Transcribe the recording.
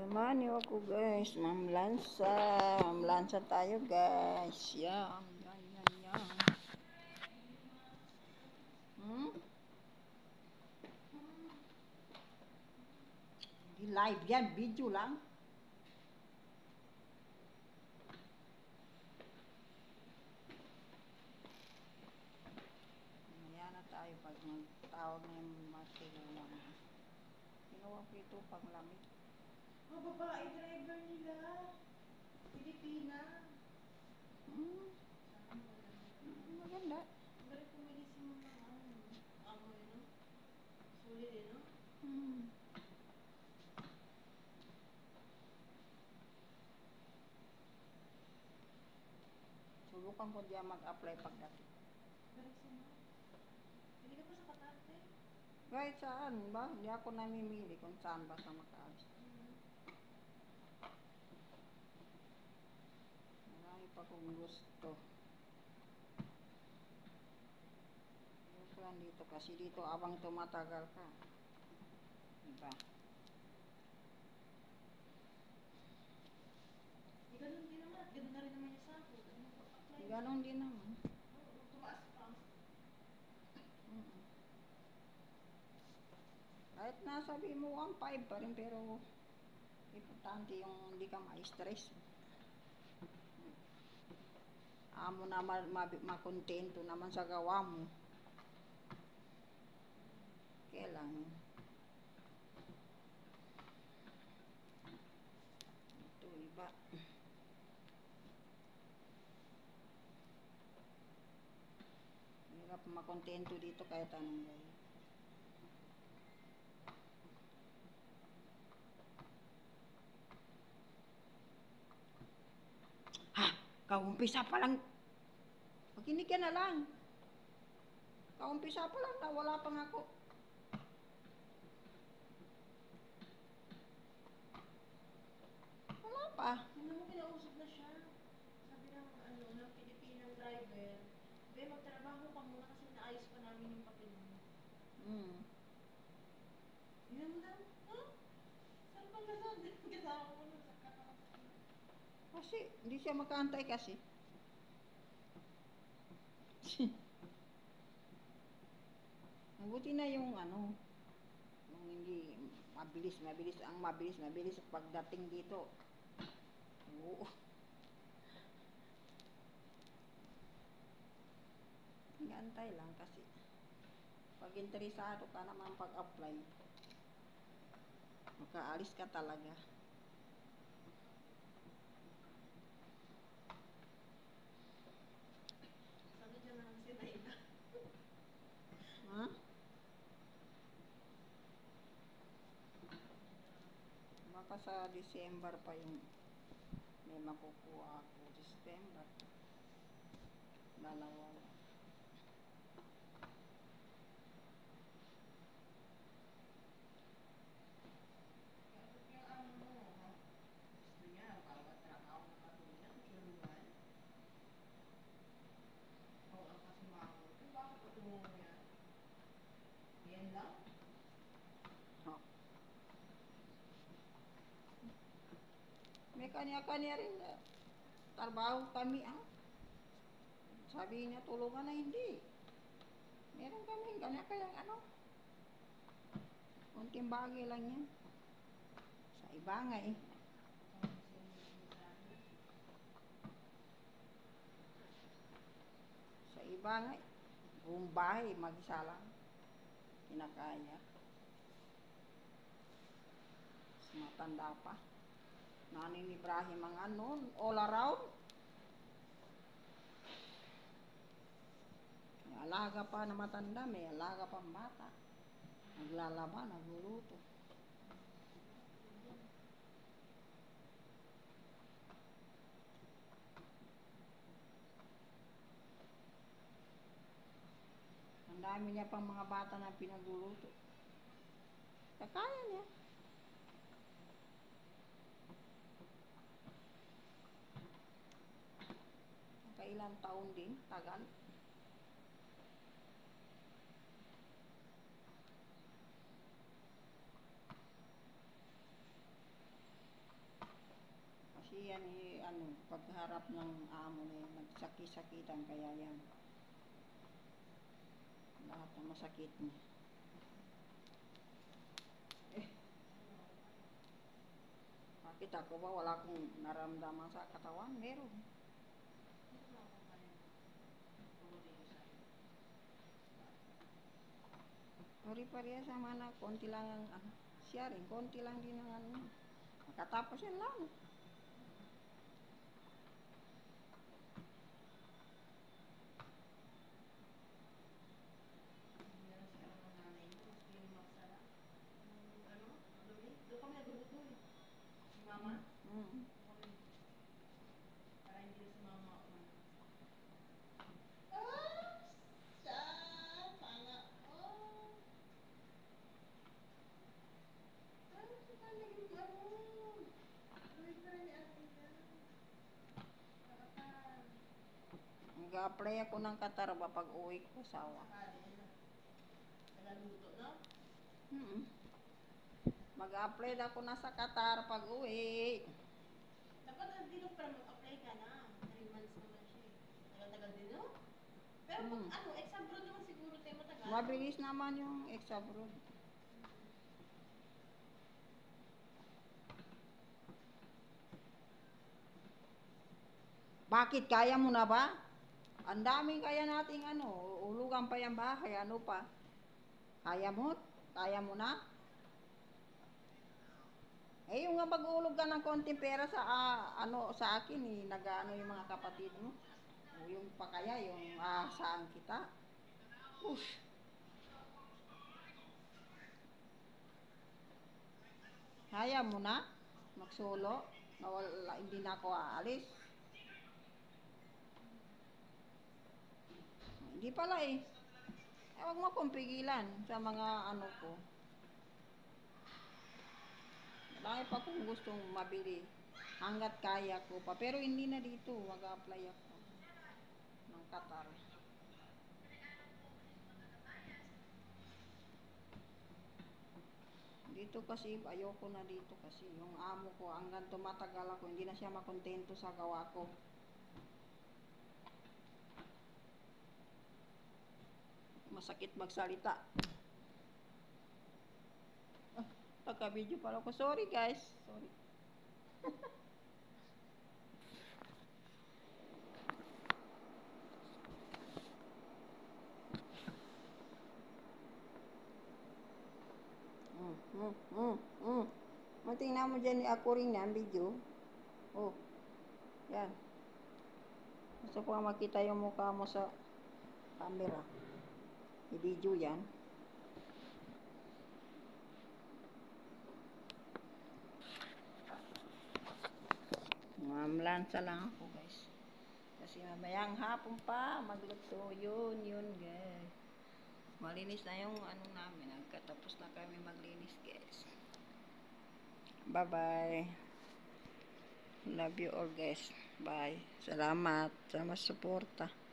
Samahan niyo ako guys, mamlansa. Mamlansa tayo guys. Yan, yan, yan, yan. Di live yan, video lang. Mamaya na tayo pag magtawag na yung matulungan. Ginawa ko ito pang lamig. Oh, babae driver nila. Pilipina. Maganda. Balik pumili si mga amo yun, no? Sulit yun, no? Subukan ko diyan mag-apply pagdating. Balik si mga. Hindi ka pa sa Katarte. Kahit saan ba? Hindi ako namimili kung saan ba sa Makaalis. Marami pa kong gusto. Gusto lang dito kasi dito abang tumatagal ka. Diba? Ganun din naman. Ganun na rin naman yung sahod. Apply. Ganon din naman. Tumaas pa. Kahit nasabi mo 1.5 pa rin pero importante yung hindi ka ma-stress. Amo na makontento naman sa gawa mo. Kailangan. Ito iba. Hirap makontento dito kahit anong gawin. Kaumpisa pa lang. Makinig ka na lang. Kaumpisa pa lang na wala pang ako. Wala pa. Ano mo, kinausap na siya. Sabi ng Pilipinang driver, be, magtrabaho ka muna kasi naayos pa namin yung papel mo. Yun lang. Huh? Saan pa ganun? Kasama mo nun sa kakakasama. Kasi hindi siya makaantay kasi. Mabuti na yung ano, yung hindi mabilis pagdating dito. Oo. Hintay lang kasi pag interesado ka naman pag-apply, makaalis ka talaga. Sabi niya lang sinayda. Ha? Baka sa December pa yung may makukuha ako. December. Dalawa lang. Yung ano mo, gusto niya, bawat trabaho na katulad, tulungan. Oo, ang kasimangot. Kung bakit patulungan niya? Yan lang? Oh. May kanya-kanya rin trabaho kami sabi niya tulungan na hindi. Meron kami kanya-kanyang ano. Kunting bagay lang yan. Sa iba nga eh. Sa iba nga eh. Buong bahay, mag-isa lang. Kinakaya. Mas matanda pa. Nanay ni Ibrahim ang ano, all around. May alaga pa na matanda, may alaga pang bata. Naglalaba, nagluluto. Ang dami niya pang mga bata na pinagluluto. Kakaya niya. Kailang taon din, tagal. ano, pagharap ng amo na yun, nagsakit-sakitan kaya yan. Lahat ng masakit niya. Bakit ako ba wala akong naramdaman sa katawan? Meron. Pare-pareha sa mana, konti lang ang siya rin, konti lang din ang ano. Makatapos yan lang. Mama? Mm. Para hindi na si mama ako. Mag-apply ako ng katarba pag uwi ko sa asawa. Nagaluto, no? Mag-apply ako na sa Qatar pag uwi. Dapat dito para mag-apply ka na. 3 months naman siya eh. Tagal-tagal din, no? Pero pag ano, ex-abroad naman siguro tayo matagal. Mabilis naman yung ex-abroad. Bakit? Kaya mo na ba? Ang daming kaya nating ano, ulugan pa yung bahay, ano pa? Kaya mo? Kaya mo na? Eh, yung nga pag-ulog ka ng konting pera sa, ano, sa akin, eh, nag-ano yung mga kapatid mo. O yung pa kaya, yung saan kita. Push. Kaya mo na? Magsolo? Na wala, hindi na ako aalis? Hindi pala eh. Huwag mo akong pigilan sa mga ano ko. Marami pa kung gustong mabili. Hanggat kaya ko pa. Pero hindi na dito. Mag-apply ako ng Qatar. Dito kasi, ayoko na dito kasi. Yung amo ko, hanggang tumatagal ako, hindi na siya makontento sa gawa ko. Masakit magsalita. Nagka-video pala ako. Sorry guys. Sorry. Tingnan mo dyan, ako rin yan, video. Oh, yan. Gusto ko makita yung mukha mo sa camera. I-video yan. Mamlansa lang ako guys. Kasi mamayang hapon pa, magluto. Yun guys. Malinis na yung ano namin. Nagkatapos na kami maglinis guys. Bye-bye. Love you all guys. Bye. Salamat sa masuporta.